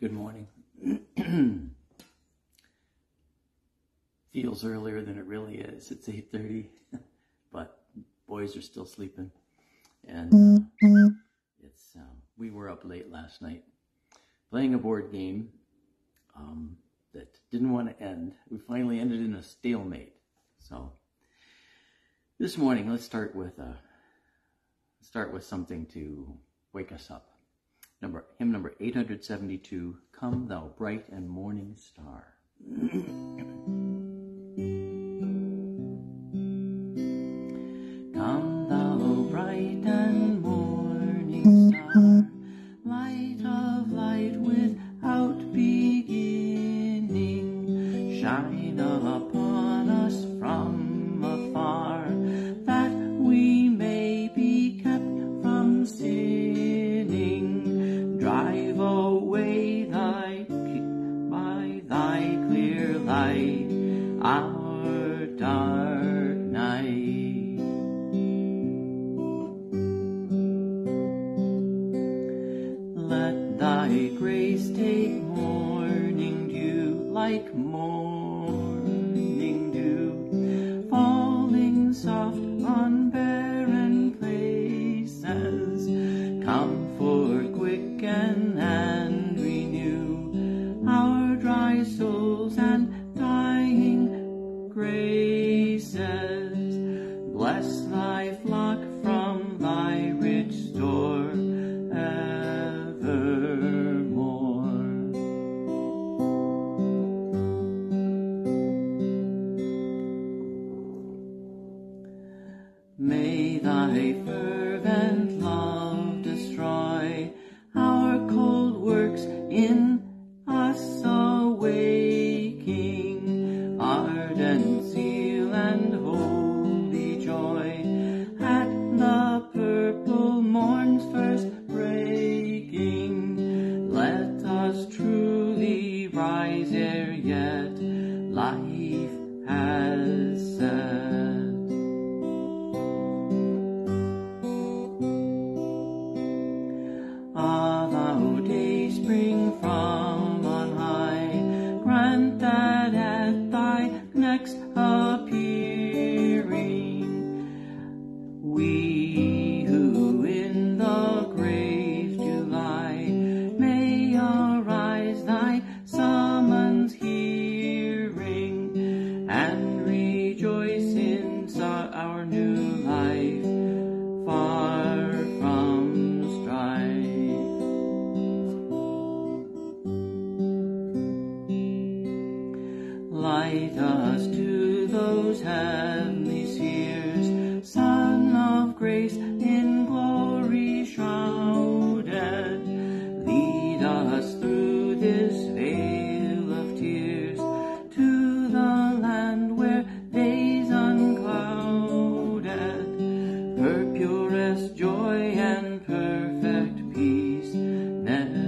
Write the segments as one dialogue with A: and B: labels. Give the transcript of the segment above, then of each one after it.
A: Good morning. Feels earlier than it really is. It's 8:30, but boys are still sleeping. And we were up late last night playing a board game that didn't want to end. We finally ended in a stalemate. So this morning, let's start with something to wake us up. Hymn number 872, Come Thou Bright and Morning Star. Come thou bright and morning star, light of light without beginning, shine upon us from afar, that we may be kept from sinning. Drive away by thy clear light our dark night. Let thy grace take morning dew, like morning dew, falling soft on barren places. Comfort, quicken, and renew our dry souls and dying graces. Bless thy flock from thy rich store evermore. May thy fervent love destroy our cold works in us awaking, ardent zeal and holy joy at the purple morn's first breaking. Let us truly rise ere yet life has set. Ah, thou day spring from on high, grant that at thy next appearing, we who in the grave do lie, may arise thy summons hearing, and rejoice in our new life, far from strife. Light us to those heavenly spheres, Son of grace in glory shrouded. Lead us through this vale of tears to the land where day's unclouded. Her purest joy and perfect peace never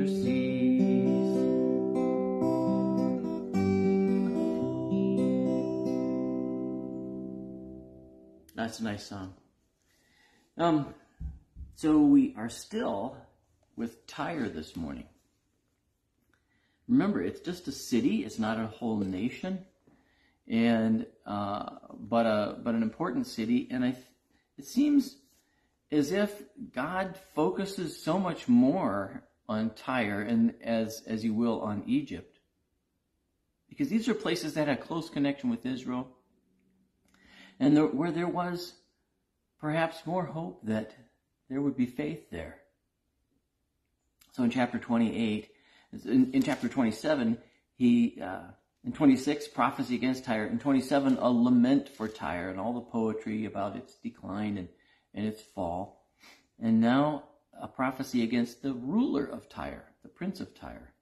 A: cease. That's a nice song. So we are still with Tyre this morning. Remember, it's just a city; it's not a whole nation, and but an important city. And it seems as if God focuses so much more on Tyre and as He will on Egypt, because these are places that had close connection with Israel, and where there was perhaps more hope that there would be faith there. So in chapter 28, in chapter 27, in 26, prophecy against Tyre. In 27, a lament for Tyre and all the poetry about its decline and its fall. And now a prophecy against the ruler of Tyre, the prince of Tyre,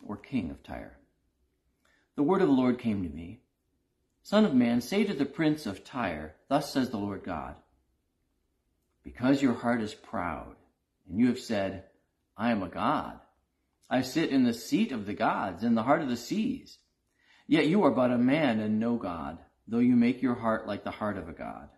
A: or king of Tyre. The word of the Lord came to me. Son of man, say to the prince of Tyre, thus says the Lord God, because your heart is proud, and you have said, I am a god. I sit in the seat of the gods, in the heart of the seas. Yet you are but a man and no God, though you make your heart like the heart of a god.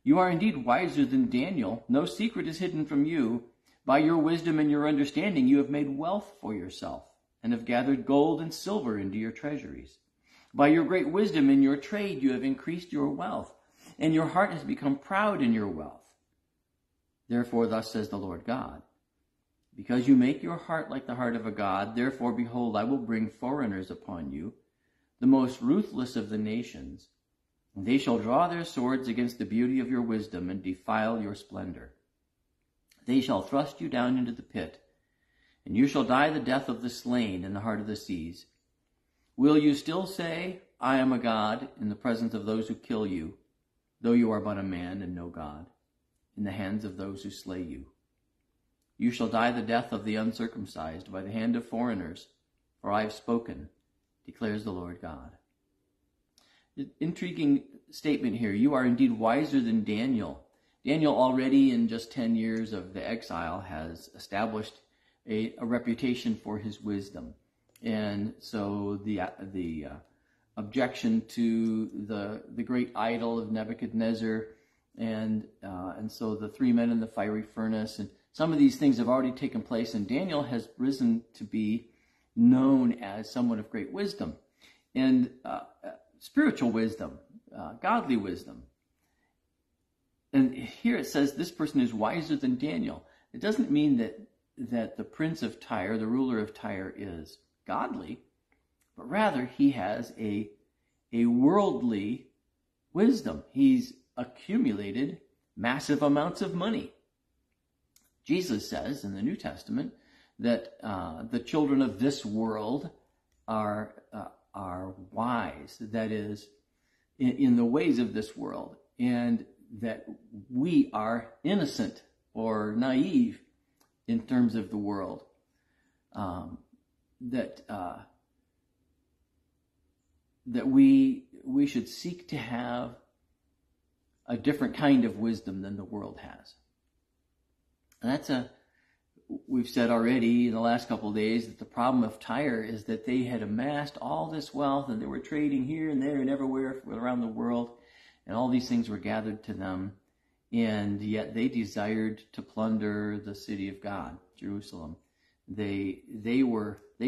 A: You are indeed wiser than Daniel. No secret is hidden from you, By your wisdom and your understanding you have made wealth for yourself, and have gathered gold and silver into your treasuries. By your great wisdom in your trade you have increased your wealth, and your heart has become proud in your wealth. Therefore thus says the Lord God, because you make your heart like the heart of a god, therefore behold, I will bring foreigners upon you, the most ruthless of the nations, and they shall draw their swords against the beauty of your wisdom and defile your splendor. They shall thrust you down into the pit, and you shall die the death of the slain in the heart of the seas. Will you still say, I am a god, in the presence of those who kill you, though you are but a man and no God, in the hands of those who slay you? You shall die the death of the uncircumcised by the hand of foreigners, for I have spoken, declares the Lord God. Intriguing statement here. You are indeed wiser than Daniel. Daniel already in just 10 years of the exile has established a reputation for his wisdom. And so the objection to the great idol of Nebuchadnezzar, and so the three men in the fiery furnace, and some of these things have already taken place, and Daniel has risen to be known as someone of great wisdom, and spiritual wisdom, godly wisdom. And here it says this person is wiser than Daniel. It doesn't mean that the prince of Tyre, the ruler of Tyre, is godly, but rather he has a worldly wisdom. He's accumulated massive amounts of money. Jesus says in the New Testament that the children of this world are wise, that is, in the ways of this world, and that we are innocent or naive in terms of the world. That we should seek to have a different kind of wisdom than the world has. And that's we've said already in the last couple of days that the problem of Tyre is that they had amassed all this wealth and they were trading here and there and everywhere around the world, and all these things were gathered to them, and yet they desired to plunder the city of God, Jerusalem. They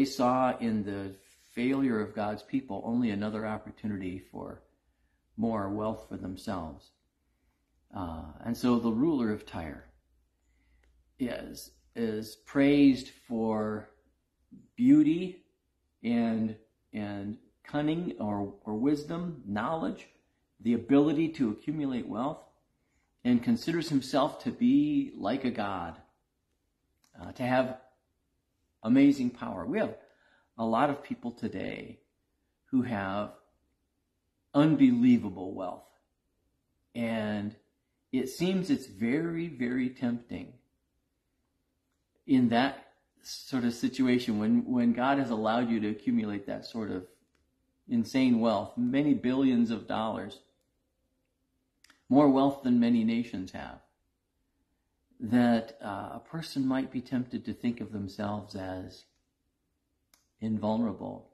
A: saw in the failure of God's people only another opportunity for more wealth for themselves. And so the ruler of Tyre is praised for beauty and cunning or wisdom, knowledge, the ability to accumulate wealth, and considers himself to be like a god, to have amazing power. We have a lot of people today who have unbelievable wealth, and it seems it's very, very tempting in that sort of situation when God has allowed you to accumulate that sort of insane wealth, many billions of dollars, more wealth than many nations have, that a person might be tempted to think of themselves as invulnerable,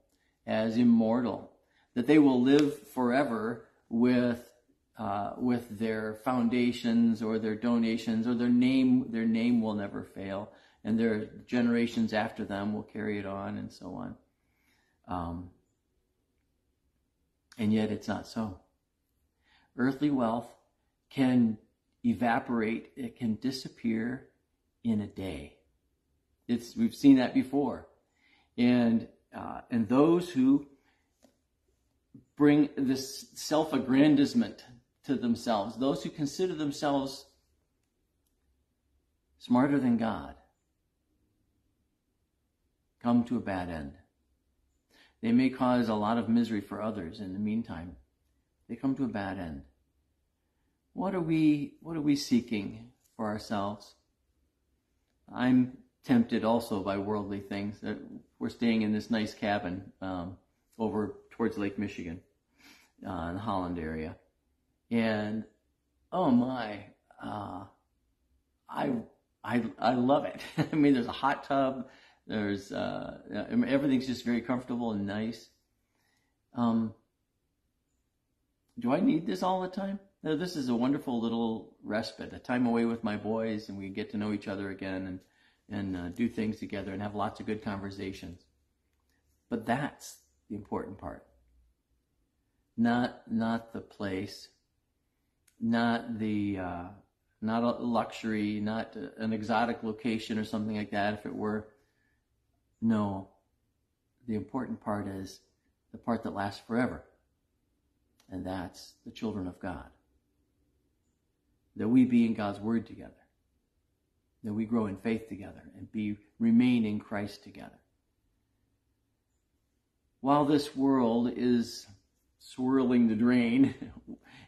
A: as immortal, that they will live forever with their foundations or their donations, or their name will never fail, and their generations after them will carry it on, and so on. And yet it's not so. Earthly wealth can evaporate, it can disappear in a day. We've seen that before. And those who bring this self-aggrandizement to themselves, those who consider themselves smarter than God, come to a bad end. They may cause a lot of misery for others in the meantime. They come to a bad end. What are we seeking for ourselves? I'm tempted also by worldly things. That we're staying in this nice cabin over towards Lake Michigan, in the Holland area, and oh my, I love it. I mean, there's a hot tub. There's everything's just very comfortable and nice. Do I need this all the time? This is a wonderful little respite, a time away with my boys, and we get to know each other again. and do things together and have lots of good conversations. But that's the important part. Not the place, not the not a luxury, not an exotic location or something like that. If it were, no. The important part is the part that lasts forever, and that's the children of God. That we be in God's Word together. That we grow in faith together and remain in Christ together. While this world is swirling the drain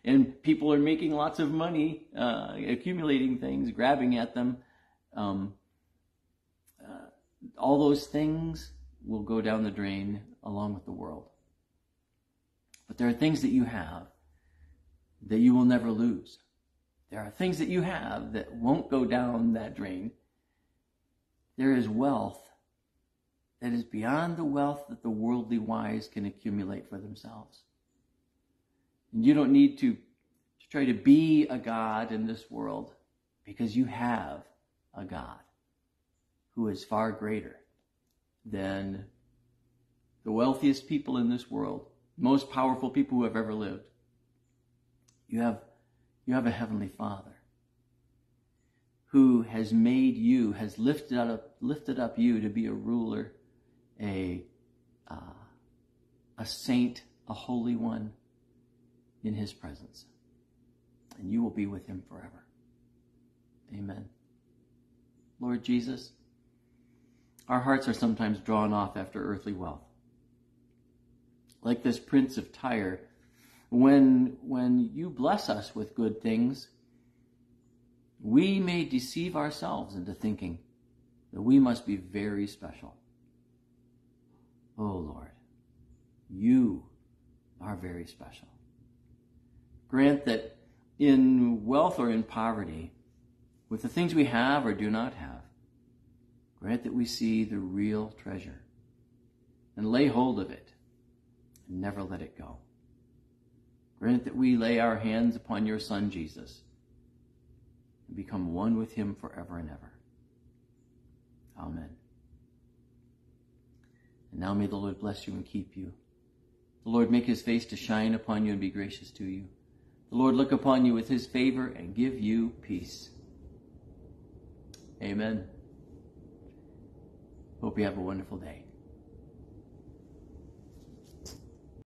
A: and people are making lots of money, accumulating things, grabbing at them, all those things will go down the drain along with the world. But there are things that you have that you will never lose. There are things that you have that won't go down that drain. There is wealth that is beyond the wealth that the worldly wise can accumulate for themselves. And you don't need to try to be a God in this world, because you have a God who is far greater than the wealthiest people in this world, most powerful people who have ever lived. You have a heavenly Father who has made you, has lifted up you to be a ruler, a saint, a holy one in his presence. And you will be with him forever. Amen. Lord Jesus, our hearts are sometimes drawn off after earthly wealth. Like this prince of Tyre, when you bless us with good things, we may deceive ourselves into thinking that we must be very special. Oh Lord, you are very special. Grant that in wealth or in poverty, with the things we have or do not have, grant that we see the real treasure and lay hold of it and never let it go. Grant that we lay our hands upon your Son, Jesus, and become one with him forever and ever. Amen. And now may the Lord bless you and keep you. The Lord make his face to shine upon you and be gracious to you. The Lord look upon you with his favor and give you peace. Amen. Hope you have a wonderful day.